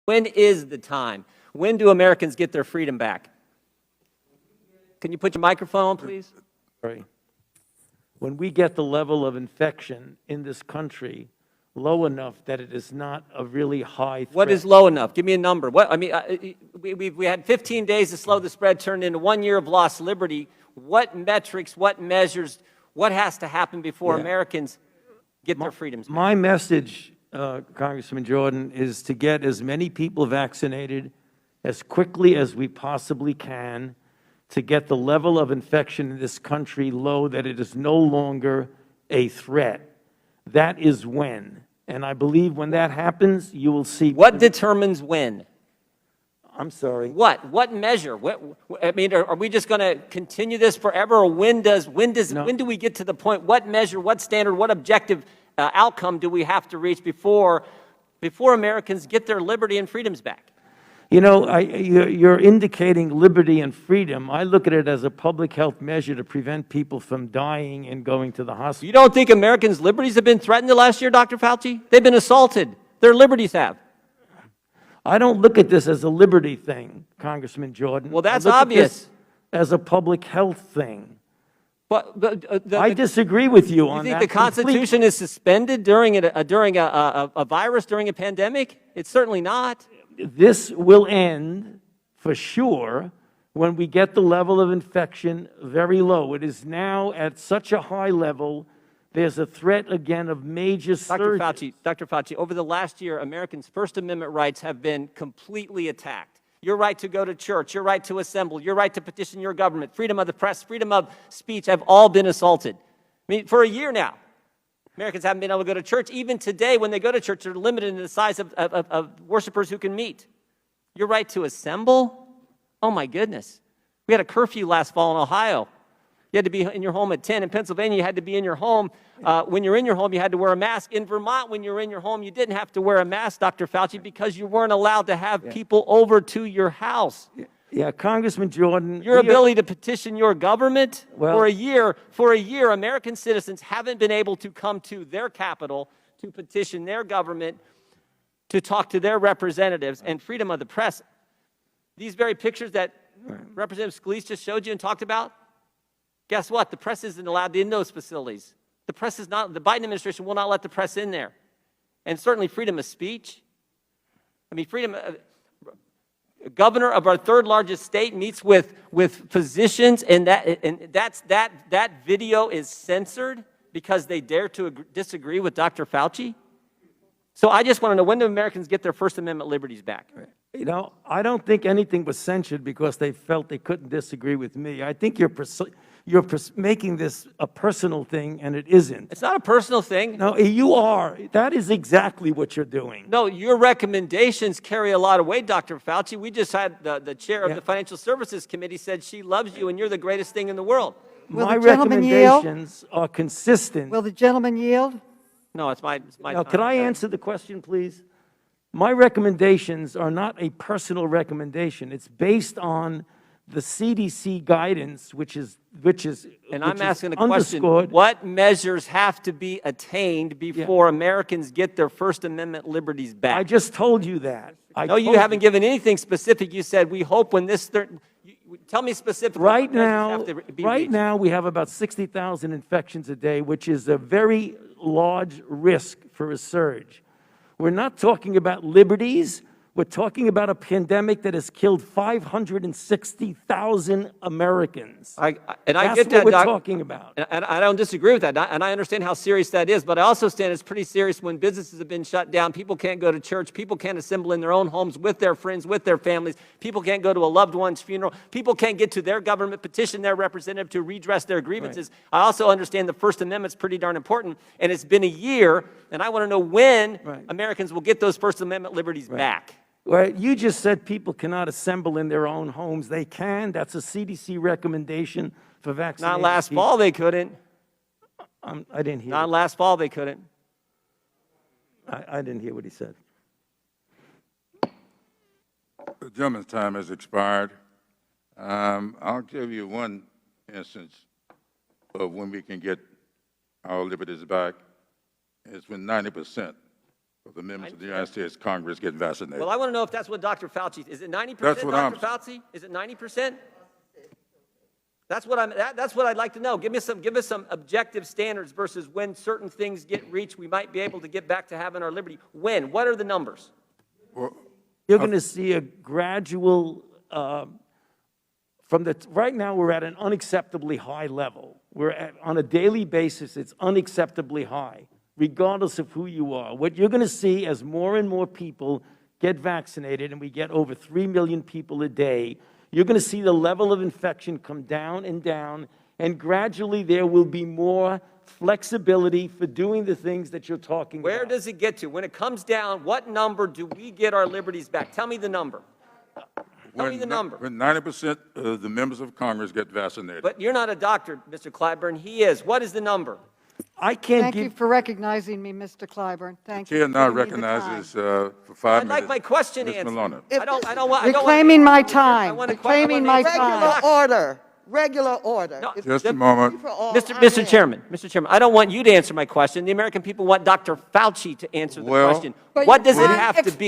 When is the time? When do Americans get their freedom back? Can you put your microphone on, please? Sorry. When we get the level of infection in this country low enough that it is not a really high threat. What is low enough? Give me a number. What, I mean, we had 15 days to slow the spread, turned into 1 year of lost liberty. What metrics, what measures, what has to happen before Americans get their freedoms back? My message, Congressman Jordan, is to get as many people vaccinated as quickly as we possibly can to get the level of infection in this country low that it is no longer a threat. That is when. And I believe when that happens, you will see. What determines when? I'm sorry. What measure? I mean, are we just going to continue this forever, or when do we get to the point? What measure? What standard? What objective outcome do we have to reach before Americans get their liberty and freedoms back? You know, you're indicating liberty and freedom. I look at it as a public health measure to prevent people from dying and going to the hospital. You don't think Americans' liberties have been threatened the last year, Dr. Fauci? They've been assaulted. Their liberties have. I don't look at this as a liberty thing, Congressman Jordan. Well, that's I look obvious. At this as a public health thing. But I disagree with you on that. You think the Constitution is suspended during a virus, during a pandemic? It's certainly not. This will end for sure when we get the level of infection very low. It is now at such a high level, there's a threat again of major surges. Dr. Fauci, over the last year, Americans' First Amendment rights have been completely attacked. Your right to go to church, your right to assemble, your right to petition your government, freedom of the press, freedom of speech have all been assaulted. I mean, for a year now, Americans haven't been able to go to church. Even today, when they go to church, they're limited in the size of worshipers who can meet. Your right to assemble? Oh, my goodness. We had a curfew last fall in Ohio. You had to be in your home at 10. In Pennsylvania, you had to be in your home. When you're in your home, you had to wear a mask. In Vermont, when you were in your home, you didn't have to wear a mask, Dr. Fauci, because you weren't allowed to have people over to your house. Yeah, Congressman Jordan. Your ability to petition your government, for a year, American citizens haven't been able to come to their capital to petition their government, to talk to their representatives, and freedom of the press. These very pictures that Representative Scalise just showed you and talked about, guess what? The press isn't allowed in those facilities. The press is not, the Biden administration will not let the press in there. And certainly freedom of speech. I mean, governor of our third largest state meets with physicians, and that video is censored because they dare to disagree with Dr. Fauci. So I just want to know, when do Americans get their First Amendment liberties back? You know, I don't think anything was censored because they felt they couldn't disagree with me. I think you're making this a personal thing, and it isn't. It's not a personal thing. No, you are. That is exactly what you're doing. No, your recommendations carry a lot of weight, Dr. Fauci. We just had the chair of the Financial Services Committee said she loves you and you're the greatest thing in the world. My recommendations are consistent. Will the gentleman yield? No, it's my Now, time. could I answer the question, please? My recommendations are not a personal recommendation. It's based on the CDC guidance, which is And I'm asking the question, underscored. what measures have to be attained before Americans get their First Amendment liberties back? I just told you that. No, you haven't given anything specific. You said, we hope when this tell me specifically. Right what measures have to be reached. now we have about 60,000 infections a day, which is a very large risk for a surge. We're not talking about liberties. We're talking about a pandemic that has killed 560,000 Americans. I get that, That's what we're talking about. And I don't disagree with that, and I understand how serious that is, but I also understand it's pretty serious when businesses have been shut down, people can't go to church, people can't assemble in their own homes with their friends, with their families, people can't go to a loved one's funeral, people can't get to their government, petition their representative to redress their grievances. Right. I also understand the First Amendment's pretty darn important, and it's been a year, and I want to know when Americans will get those First Amendment liberties back. Right. You just said people cannot assemble in their own homes. They can. That's a CDC recommendation for vaccinated Not last fall, they couldn't. I didn't hear. Not last fall, they couldn't. I didn't hear what he said. The gentleman's time has expired. I'll give you one instance of when we can get our liberties back. It's when 90% of the members of the United States Congress get vaccinated. Well, I want to know if that's what Dr. Fauci, is it 90%, That's what Dr. Fauci? Is it 90%? That's what I'd like to know. Give us some objective standards versus when certain things get reached, we might be able to get back to having our liberty. When? What are the numbers? Well, You're going to see a gradual, right now we're at an unacceptably high level. On a daily basis, it's unacceptably high, regardless of who you are. What you're going to see as more and more people get vaccinated, and we get over 3 million people a day, you're going to see the level of infection come down, and gradually there will be more flexibility for doing the things that you're talking about. Where does it get to? When it comes down, what number do we get our liberties back? Tell me the number. Tell me the number. When 90% of the members of Congress get vaccinated. But you're not a doctor, Mr. Clyburn. He is. What is the number? I can't Thank give... you for recognizing me, Mr. Clyburn. Thank you. Chair for now giving me the recognizes time. for 5 I'd minutes. like my question Ms. answered. Maloney. I don't want... Reclaiming my time. I want to- Reclaiming my time. Regular order. Regular order. No, Just a moment. Mr. Chairman, I don't want you to answer my question. The American people want Dr. Fauci to answer the Well- question. What does it have to be?